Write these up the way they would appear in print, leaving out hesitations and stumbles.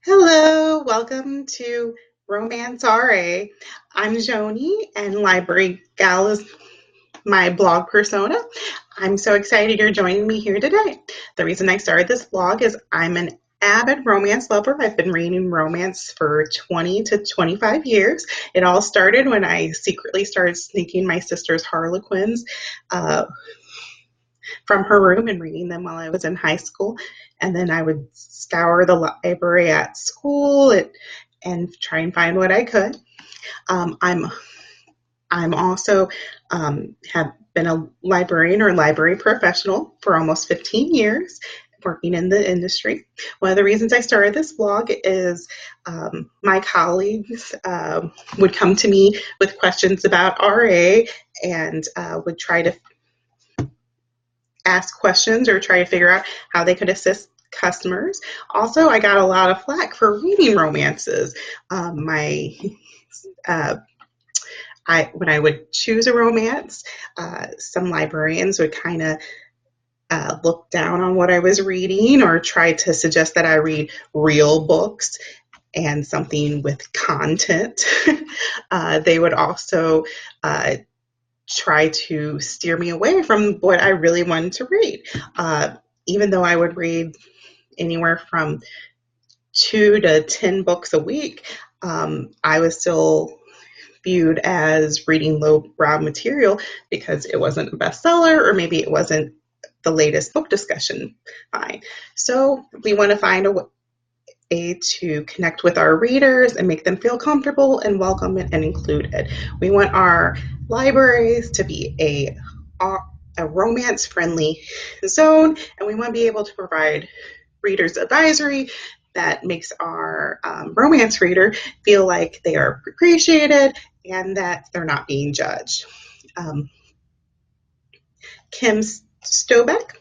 Hello, welcome to Romance RA. I'm Joni, and Library Gal is my blog persona. I'm so excited you're joining me here today. The reason I started this blog is I'm an avid romance lover. I've been reading romance for 20 to 25 years. It all started when I secretly started sneaking my sister's Harlequins uh, from her room and reading them while I was in high school. And then I would scour the library at school and try and find what I could. I'm also have been a librarian or library professional for almost 15 years, working in the industry. One of the reasons I started this blog is my colleagues would come to me with questions about RA and would try to ask questions or try to figure out how they could assist customers. Also, I got a lot of flack for reading romances. My when I would choose a romance, some librarians would kind of look down on what I was reading or try to suggest that I read real books and something with content. They would also try to steer me away from what I really wanted to read. Even though I would read anywhere from 2 to 10 books a week, I was still viewed as reading lowbrow material because it wasn't a bestseller or maybe it wasn't the latest book discussion find. So we want to find a way to connect with our readers and make them feel comfortable and welcome and included. We want our libraries to be a romance friendly zone, and we want to be able to provide readers advisory that makes our romance reader feel like they are appreciated and that they're not being judged. Kim Stobeck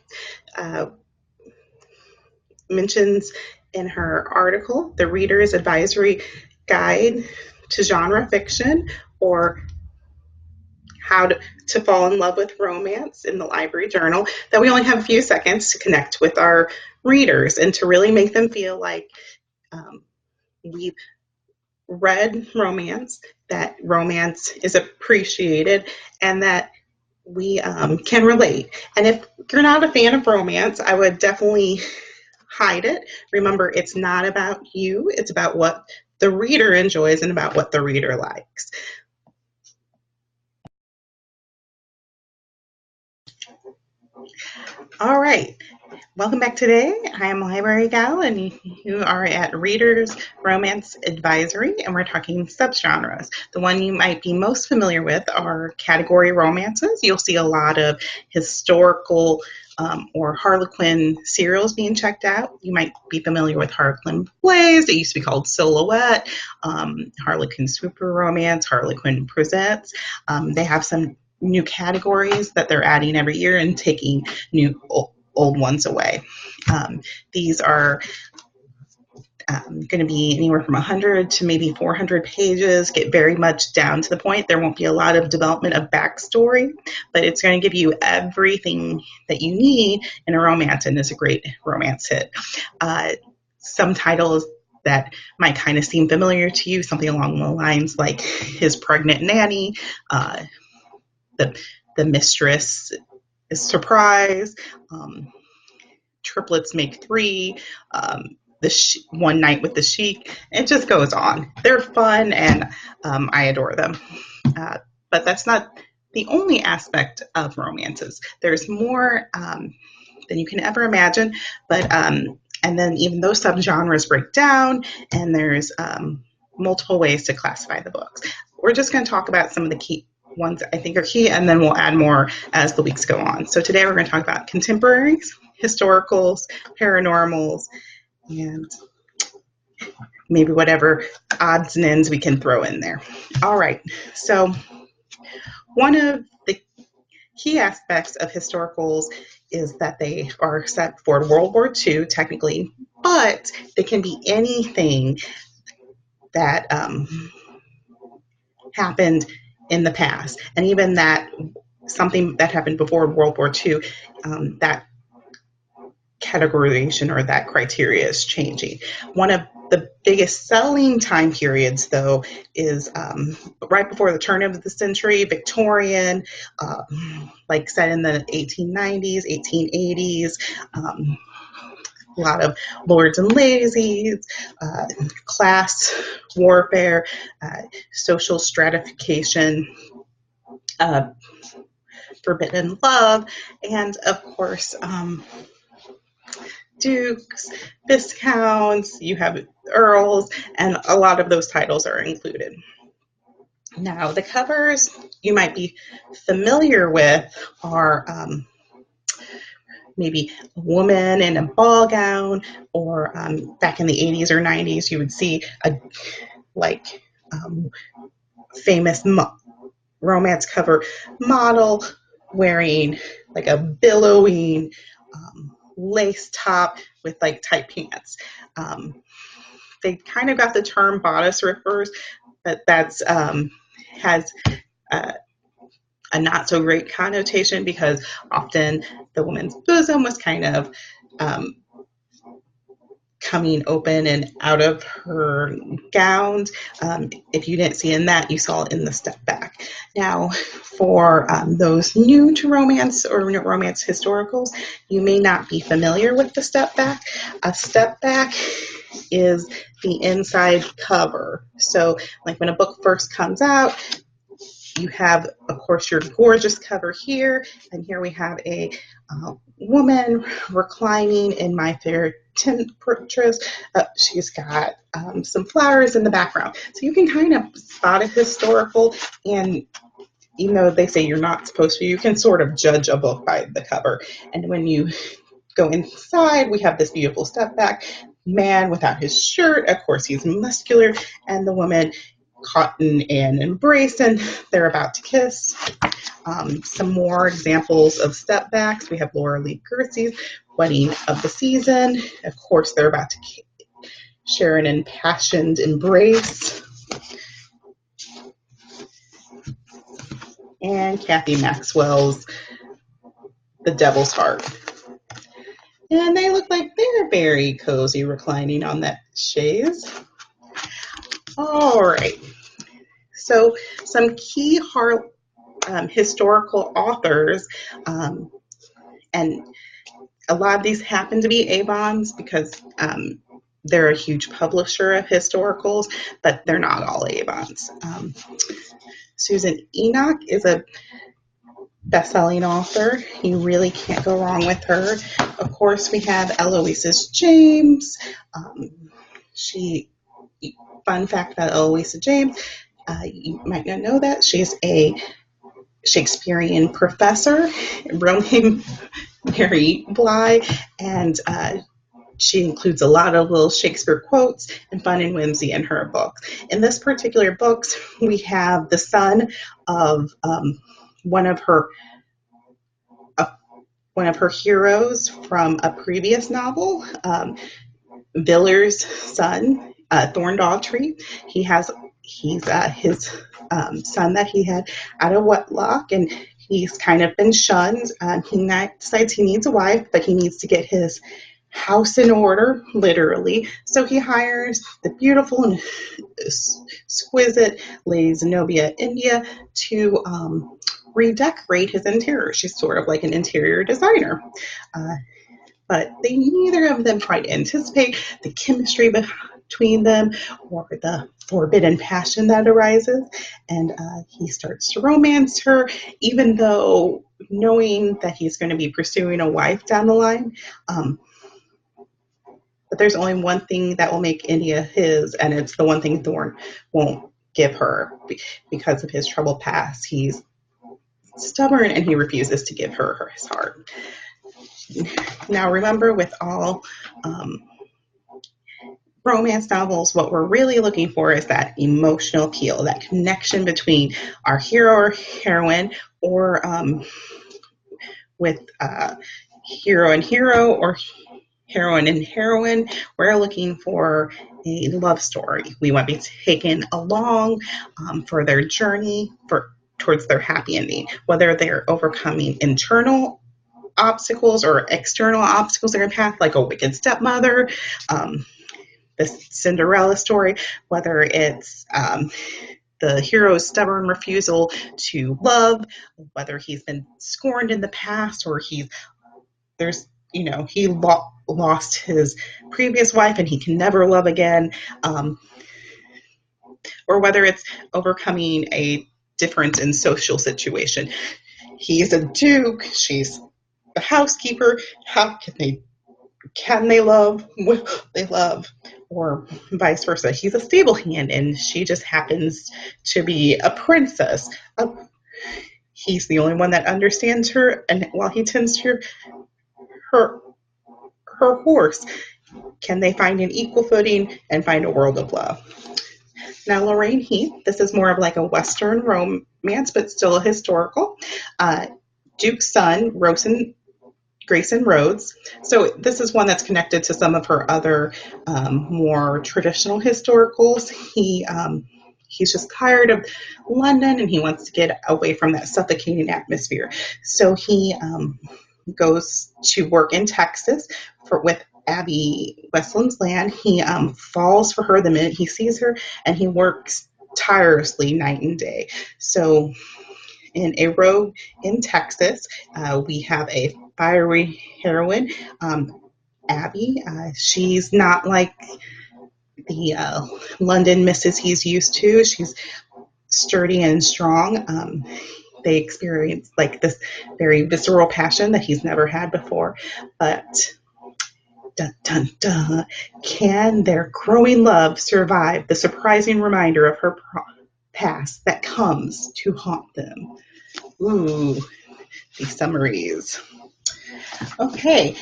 uh, mentions in her article the Reader's Advisory Guide to Genre Fiction, or how to fall in love with romance in the library journal, that we only have a few seconds to connect with our readers and to really make them feel like we've read romance, that romance is appreciated, and that we can relate. And if you're not a fan of romance, I would definitely hide it. Remember, it's not about you, it's about what the reader enjoys and about what the reader likes. All right. Welcome back today. I am Library Gal, and you are at Reader's Romance Advisory, and we're talking subgenres. The one you might be most familiar with are category romances. You'll see a lot of historical or Harlequin serials being checked out. You might be familiar with Harlequin plays. It used to be called Silhouette, Harlequin Super Romance, Harlequin Presents. They have some new categories that they're adding every year and taking new old ones away. These are going to be anywhere from 100 to maybe 400 pages, get very much down to the point. There won't be a lot of development of backstory, but it's going to give you everything that you need in a romance, and it's a great romance hit. Some titles that might kind of seem familiar to you, something along the lines like His Pregnant Nanny, the Mistress is Surprise, Triplets Make Three, One Night with the Sheik. It just goes on. They're fun, and I adore them. But that's not the only aspect of romances. There's more than you can ever imagine. But and then even those subgenres break down, and there's multiple ways to classify the books. We're just going to talk about some of the key ones I think are key, and then we'll add more as the weeks go on. So today we're going to talk about contemporaries, historicals, paranormals, and maybe whatever odds and ends we can throw in there. All right, so one of the key aspects of historicals is that they are set for World War II, technically, but they can be anything that happened in the past, and even that something that happened before World War II, that categorization or that criteria is changing. One of the biggest selling time periods, though, is right before the turn of the century, Victorian, like set in the 1890s, 1880s. A lot of lords and ladies, class warfare, social stratification, uh, forbidden love, and of course, dukes, viscounts, you have earls, and a lot of those titles are included. Now, the covers you might be familiar with are maybe a woman in a ball gown, or back in the 80s or 90s, you would see a like famous romance cover model wearing like a billowing lace top with like tight pants. They kind of got the term bodice rippers, but that's has a not so great connotation, because often the woman's bosom was kind of um, coming open and out of her gowns. If you didn't see in that, you saw it in the step back. Now, for those new to romance or romance historicals, you may not be familiar with the step back. A step back is the inside cover. So, like when a book first comes out, you have, of course, your gorgeous cover here, and here we have a woman reclining in My Fair Temptress. She's got some flowers in the background. So you can kind of spot a historical, and even though they say you're not supposed to, you can sort of judge a book by the cover. And when you go inside, we have this beautiful step back. Man without his shirt, of course, he's muscular, and the woman caught in an embrace, and they're about to kiss. Some more examples of step backs. We have Laura Lee Gertie's Wedding of the Season. Of course, they're about to share an impassioned embrace. And Kathy Maxwell's The Devil's Heart. And they look like they're very cozy reclining on that chaise. All right. So some key historical authors, and a lot of these happen to be Avons because they're a huge publisher of historicals, but they're not all Avons. Susan Enoch is a best-selling author. You really can't go wrong with her. Of course, we have Eloisa James. Fun fact about Eloisa James, you might not know that she's a Shakespearean professor, real name Mary Bly, and she includes a lot of little Shakespeare quotes and fun and whimsy in her books. In this particular book, we have the son of one of her heroes from a previous novel, Villiers' son, Thorn Daughtry. He's his son that he had out of wedlock, and he's kind of been shunned. He decides he needs a wife, but he needs to get his house in order, literally. So he hires the beautiful and exquisite Lady Zenobia India to redecorate his interior. She's sort of like an interior designer. But neither of them quite anticipate the chemistry between them or the forbidden passion that arises. And he starts to romance her, even though knowing that he's going to be pursuing a wife down the line. But there's only one thing that will make India his, and it's the one thing Thorn won't give her because of his troubled past. He's stubborn and he refuses to give her his heart. Now, remember, with all romance novels, what we're really looking for is that emotional appeal, that connection between our hero or heroine, or with hero and hero, or heroine and heroine. We're looking for a love story. We want to be taken along for their journey towards their happy ending, whether they're overcoming internal obstacles or external obstacles in her path, like a wicked stepmother, the Cinderella story, whether it's the hero's stubborn refusal to love, whether he's been scorned in the past or he lost his previous wife and he can never love again, or whether it's overcoming a difference in social situation. He's a duke, she's the housekeeper. How can they love what they love? Or vice versa. He's a stable hand and she just happens to be a princess. He's the only one that understands her, and while he tends to her her horse, can they find an equal footing and find a world of love? Now, Lorraine Heath, this is more of like a Western romance, but still a historical. Duke's son, Grayson Rhodes. So this is one that's connected to some of her other more traditional historicals. He's just tired of London and he wants to get away from that suffocating atmosphere. So he goes to work in Texas with Abby Westland's land. He falls for her the minute he sees her, and he works tirelessly night and day. So in A Rogue in Texas, we have a fiery heroine, Abby. She's not like the London misses he's used to. She's sturdy and strong. They experience like this very visceral passion that he's never had before. But dun, dun, dun, can their growing love survive the surprising reminder of her past that comes to haunt them? Ooh, these summaries. Okay,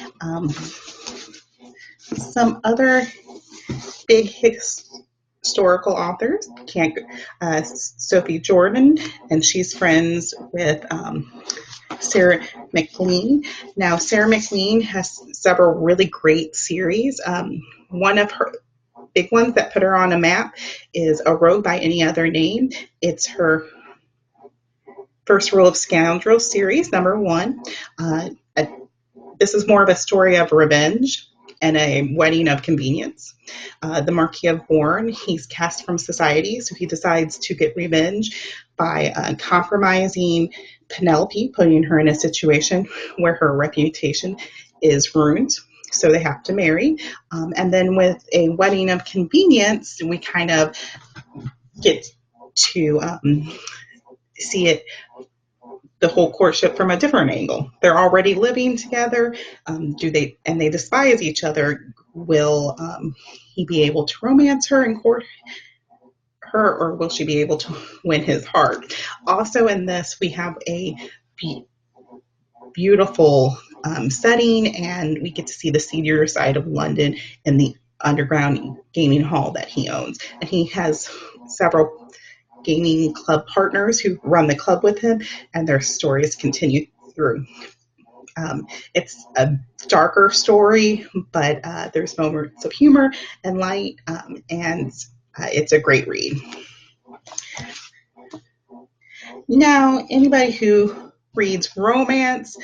some other big historical authors. Sophie Jordan, and she's friends with Sarah McLean. Now, Sarah McLean has several really great series. One of her big ones that put her on a map is A Rogue by Any Other Name. It's her First Rule of Scoundrels series, number 1. This is more of a story of revenge and a wedding of convenience. The Marquis of Bourne, he's cast from society, so he decides to get revenge by compromising Penelope, putting her in a situation where her reputation is ruined. So they have to marry. And then with a wedding of convenience, we kind of get to see it, the whole courtship from a different angle. They're already living together. They despise each other. Will he be able to romance her and court her, or will she be able to win his heart? Also in this, we have a beautiful setting, and we get to see the seedier side of London and the underground gaming hall that he owns. And he has several gaming club partners who run the club with him, and their stories continue through. It's a darker story, but there's moments of humor and light, and it's a great read. Now, anybody who reads romance,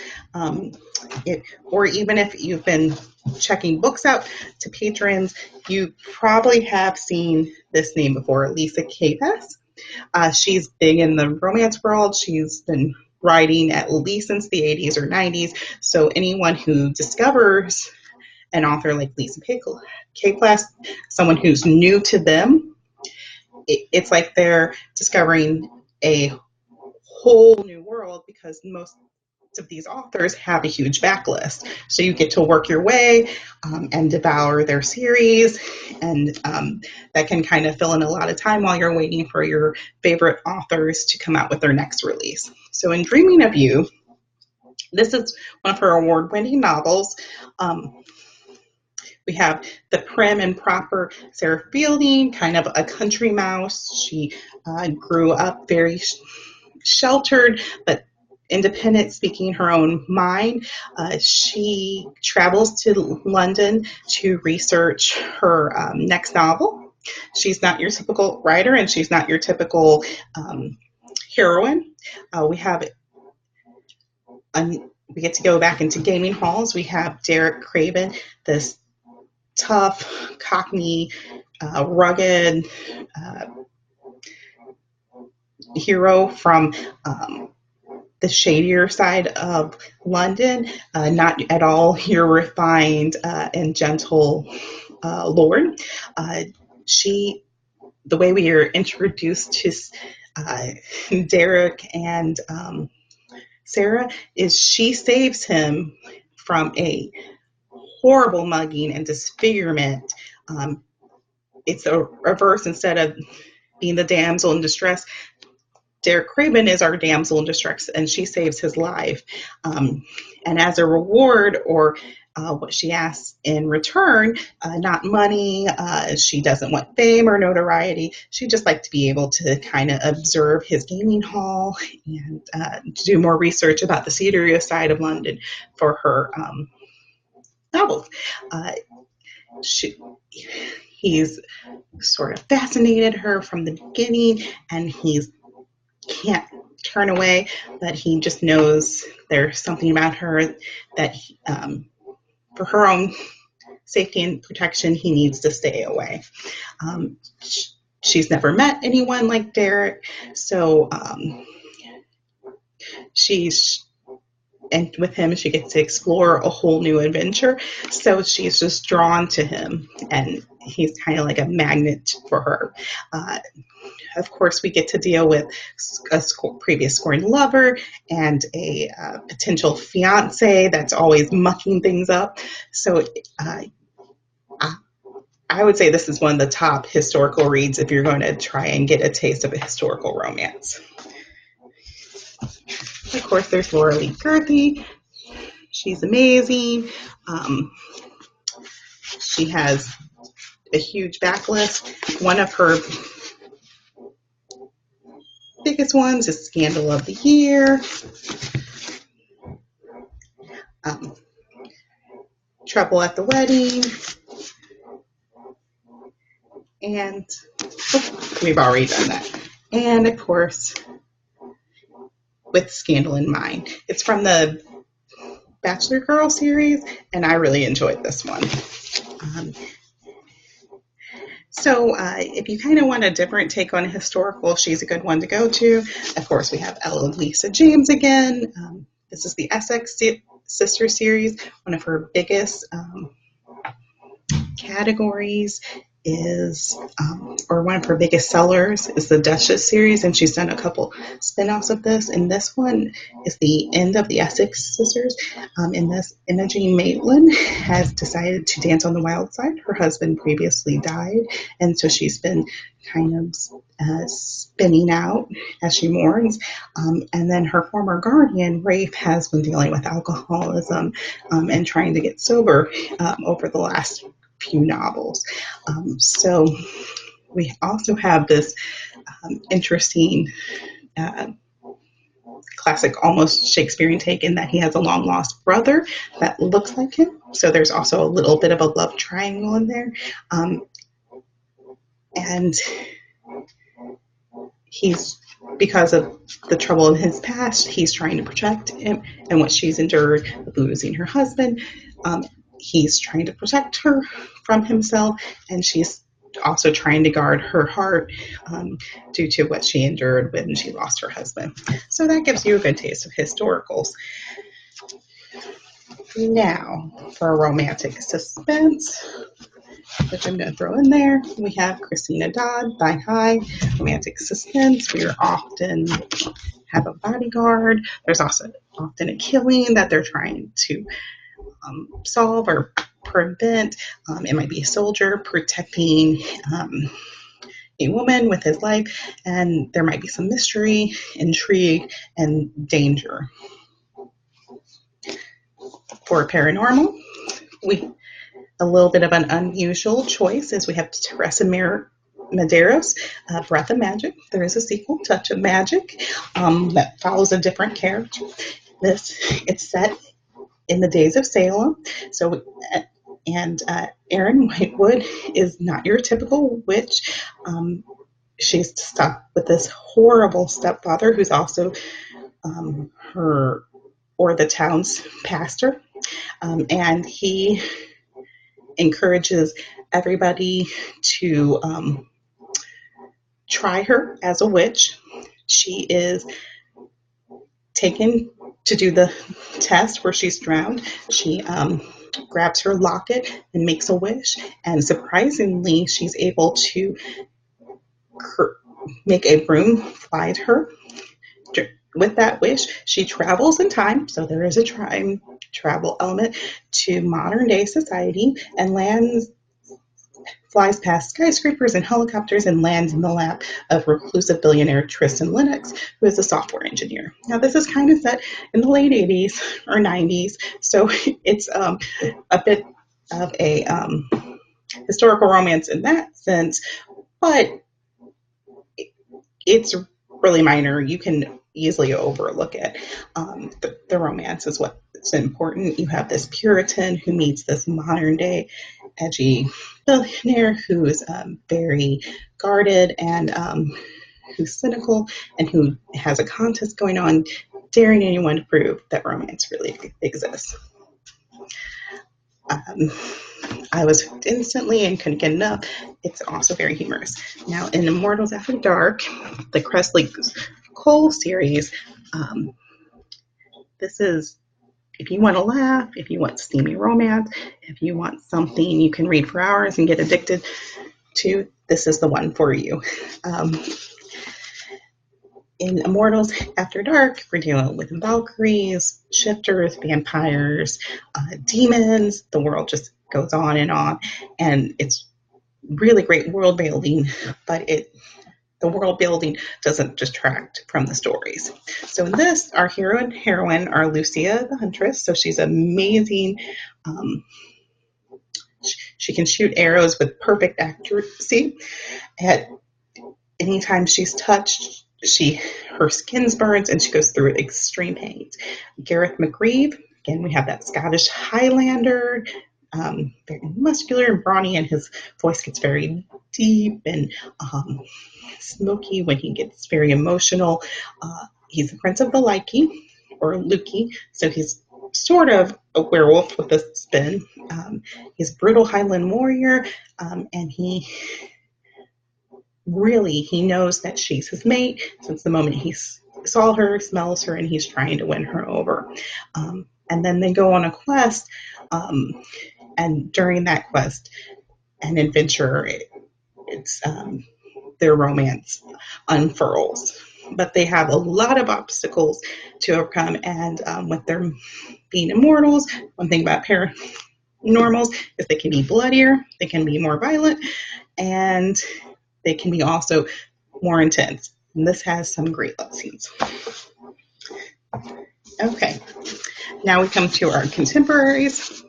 or even if you've been checking books out to patrons, you probably have seen this name before, Lisa Kleypas. She's big in the romance world. She's been writing at least since the 80s or 90s. So anyone who discovers an author like Lisa Kleypas, someone who's new to them, it's like they're discovering a whole new world, because most of these authors have a huge backlist. So you get to work your way and devour their series, and that can kind of fill in a lot of time while you're waiting for your favorite authors to come out with their next release. So in Dreaming of You, this is one of her award-winning novels. We have the prim and proper Sarah Fielding, kind of a country mouse. She grew up very sheltered, but independent, speaking her own mind. She travels to London to research her next novel. She's not your typical writer, and she's not your typical heroine. We have we get to go back into gaming halls. We have Derek Craven, this tough, cockney, rugged hero from the shadier side of London, not at all your refined and gentle lord. Uh, she, the way we are introduced to uh, Derek and Sarah is she saves him from a horrible mugging and disfigurement. Um, it's a reverse. Instead of being the damsel in distress, Derek Craven is our damsel in distress, and she saves his life. And as a reward, or what she asks in return, not money, she doesn't want fame or notoriety. She'd just like to be able to kind of observe his gaming hall and do more research about the seedier side of London for her novels. Uh, she, he's sort of fascinated her from the beginning, and he's can't turn away, but he just knows there's something about her that for her own safety and protection, he needs to stay away. Um, she's never met anyone like Derek, so she's and with him she gets to explore a whole new adventure, so she's just drawn to him, and he's kind of like a magnet for her. Of course, we get to deal with a previous scorned lover and a potential fiance that's always mucking things up. So I would say this is one of the top historical reads if you're going to try and get a taste of a historical romance. Of course, there's Laura Lee Gerthy. She's amazing. She has a huge backlist. One of her biggest ones is Scandal of the Year, Trouble at the Wedding, and we've already done that. And of course, with Scandal in Mind. It's from the Bachelor Girl series, and I really enjoyed this one. So if you kind of want a different take on a historical, she's a good one to go to. Of course, we have Lisa James again. This is the Essex Sister series. One of her biggest categories is, or one of her biggest sellers is the Duchess series, and she's done a couple spin-offs of this. And this one is the end of the Essex sisters. In this, Imogen Maitland has decided to dance on the wild side. Her husband previously died, and so she's been kind of spinning out as she mourns. And then her former guardian, Rafe, has been dealing with alcoholism and trying to get sober over the last few novels. So we also have this interesting classic, almost Shakespearean take in that he has a long lost brother that looks like him. So there's also a little bit of a love triangle in there. And he's, because of the trouble in his past, he's trying to protect him and what she's endured with losing her husband. He's trying to protect her from himself, and she's also trying to guard her heart due to what she endured when she lost her husband. So that gives you a good taste of historicals. Now, for a romantic suspense, which I'm going to throw in there, we have Christina Dodd, Thine High, romantic suspense. We are often have a bodyguard. There's also often a killing that they're trying to solve or prevent. It might be a soldier protecting a woman with his life, and there might be some mystery, intrigue, and danger. For paranormal, a little bit of an unusual choice is we have Teresa Medeiros, Breath of Magic. There is a sequel, Touch of Magic, that follows a different character. It's set in the days of Salem. So, and Erin Whitewood is not your typical witch. She's stuck with this horrible stepfather who's also her or the town's pastor, and he encourages everybody to try her as a witch. She is taken to do the test where she's drowned. She grabs her locket and makes a wish, and surprisingly, she's able to make a broom fly to her. With that wish, she travels in time, so there is a time travel element to modern day society, and flies past skyscrapers and helicopters and lands in the lap of reclusive billionaire Tristan Lennox, who is a software engineer. Now, this is kind of set in the late 80s or 90s, so it's a bit of a historical romance in that sense, but it's really minor. You can easily overlook it. The romance is what's important. You have this Puritan who meets this modern day edgy billionaire who's very guarded and who's cynical and who has a contest going on, daring anyone to prove that romance really exists. I was hooked instantly and couldn't get enough. It's also very humorous. Now, in Immortals After Dark, the Cressley Cole series, this is if you want to laugh, if you want steamy romance, if you want something you can read for hours and get addicted to, this is the one for you. In Immortals After Dark, we're dealing with Valkyries, shifters, vampires, demons. The world just goes on, and it's really great world building, but the world building doesn't detract from the stories. So in this, our hero and heroine are Lucia the Huntress. So she's amazing. She can shoot arrows with perfect accuracy. At any time she's touched, her skin's burns and she goes through extreme pains. Gareth McGreeve, again, we have that Scottish Highlander, very muscular and brawny, and his voice gets very deep and smoky when he gets very emotional. He's the Prince of the Lyki, or Luki, so he's sort of a werewolf with a spin. He's a brutal Highland warrior, and he knows that she's his mate since the moment he saw her, smells her, and he's trying to win her over. And then they go on a quest, and during that quest and adventure, it's their romance unfurls. But they have a lot of obstacles to overcome, and with their being immortals, one thing about paranormals is they can be bloodier, they can be more violent, and they can be also more intense. And this has some great love scenes. Okay, now we come to our contemporaries.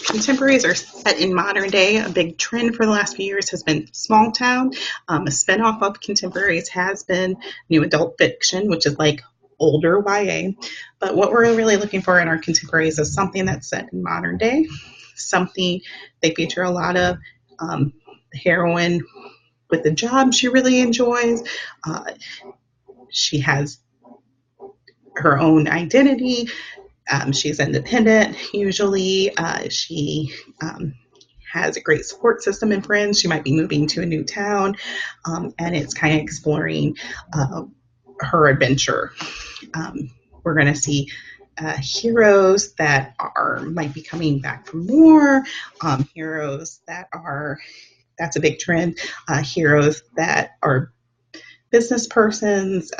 Contemporaries are set in modern day. A big trend for the last few years has been small town. A spinoff of contemporaries has been new adult fiction, which is like older YA. But what we're really looking for in our contemporaries is something that's set in modern day, something they feature a lot of heroine with a job she really enjoys. She has her own identity. She's independent, usually. She has a great support system and friends. She might be moving to a new town, and it's kind of exploring her adventure. We're going to see heroes that might be coming back from war, heroes that's a big trend, heroes that are business persons,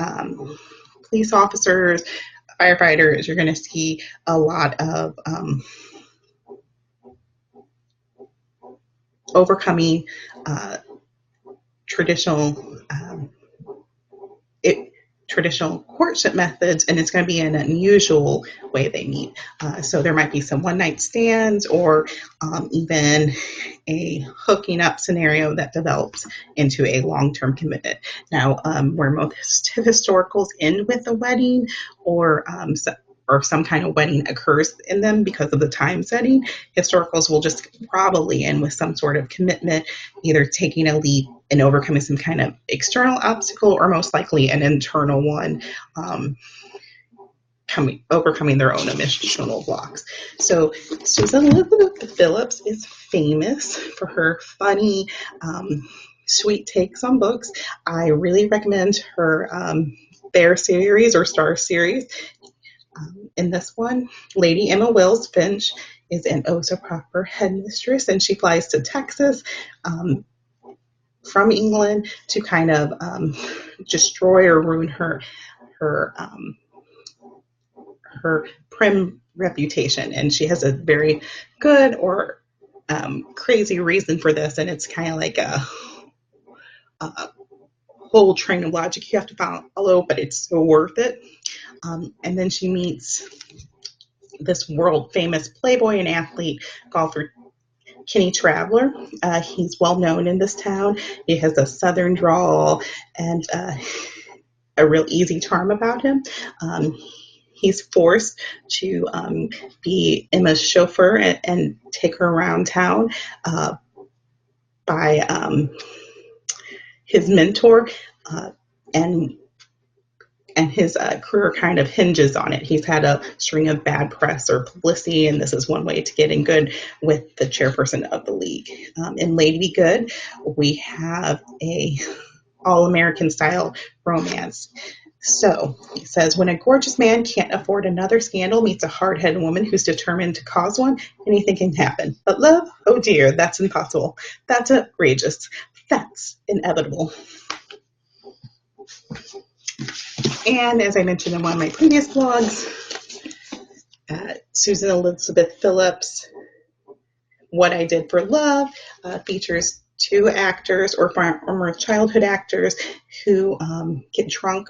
police officers, firefighters. You're going to see a lot of overcoming traditional courtship methods, and it's going to be an unusual way they meet. So there might be some one-night stands, or even a hooking up scenario that develops into a long-term commitment. Now, where most historicals end with a wedding, or some kind of wedding occurs in them because of the time setting, historicals will just probably end with some sort of commitment, either taking a leap and overcoming some kind of external obstacle, or most likely an internal one, overcoming their own emotional blocks. So Susan Elizabeth Phillips is famous for her funny, sweet takes on books. I really recommend her Bear series or Star series. In this one, Lady Emma Wills Finch is an oh so proper headmistress, and she flies to Texas from England to kind of destroy or ruin her her prim reputation. And she has a very good or crazy reason for this, and it's kind of like a whole train of logic you have to follow, but it's so worth it. And then she meets this world famous playboy and athlete golfer, Kenny Traveler. He's well known in this town. He has a southern drawl and a real easy charm about him. He's forced to be Emma's chauffeur and take her around town by his mentor, and his career kind of hinges on it. He's had a string of bad press or publicity, and this is one way to get in good with the chairperson of the league. In Lady Be Good, we have a all-American style romance. So it says, when a gorgeous man can't afford another scandal meets a hard-headed woman who's determined to cause one, anything can happen. But love, oh dear, that's impossible. That's outrageous. That's inevitable. And as I mentioned in one of my previous blogs, Susan Elizabeth Phillips' What I Did for Love features two actors or former childhood actors who get drunk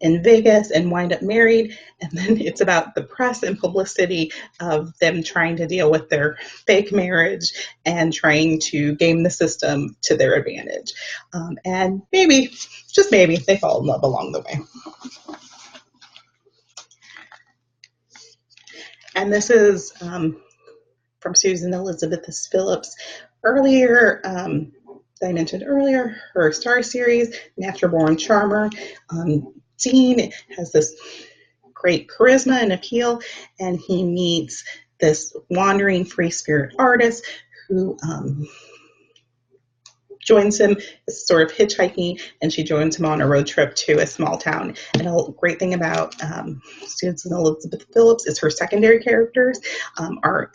in Vegas and wind up married. And then it's about the press and publicity of them trying to deal with their fake marriage and trying to game the system to their advantage. And maybe, just maybe, they fall in love along the way. And this is from Susan Elizabeth Phillips earlier. I mentioned earlier, her Star series, Natural Born Charmer. Dean has this great charisma and appeal, and he meets this wandering free spirit artist who joins him, sort of hitchhiking, and she joins him on a road trip to a small town. And a great thing about Susan Elizabeth Phillips is her secondary characters are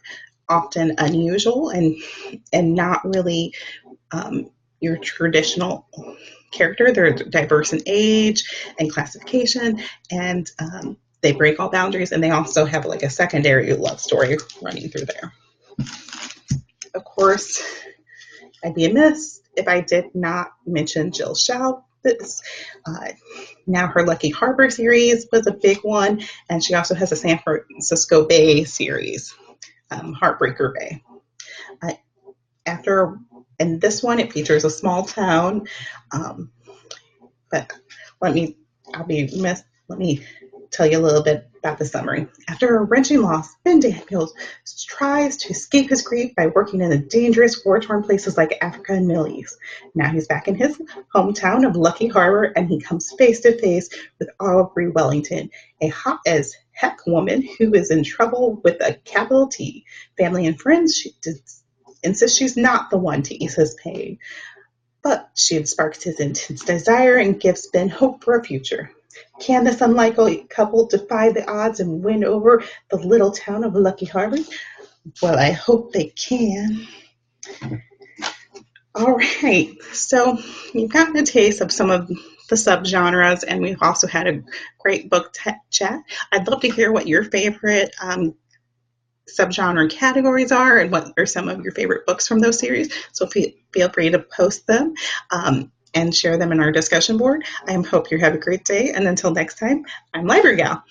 often unusual and not really your traditional character. They're diverse in age and classification, and they break all boundaries, and they also have like a secondary love story running through there. Of course, I'd be amiss if I did not mention Jill Shalvis. Now her Lucky Harbor series was a big one, and she also has a San Francisco Bay series, Heartbreaker Bay. In this one, it features a small town, but let me tell you a little bit about the summary. After a wrenching loss, Ben Daniels tries to escape his grief by working in the dangerous, war-torn places like Africa and Middle East. Now he's back in his hometown of Lucky Harbor, and he comes face to face with Aubrey Wellington, a hot as heck woman who is in trouble with a capital T. Family and friends insist she's not the one to ease his pain, but she sparks his intense desire and gives Ben hope for a future. Can this unlikely couple defy the odds and win over the little town of Lucky Harbor? Well, I hope they can. All right, so you've gotten a taste of some of the subgenres, and we've also had a great book chat. I'd love to hear what your favorite subgenre categories are and what are some of your favorite books from those series. So feel free to post them and share them in our discussion board. I hope you have a great day. And until next time, I'm Library Gal.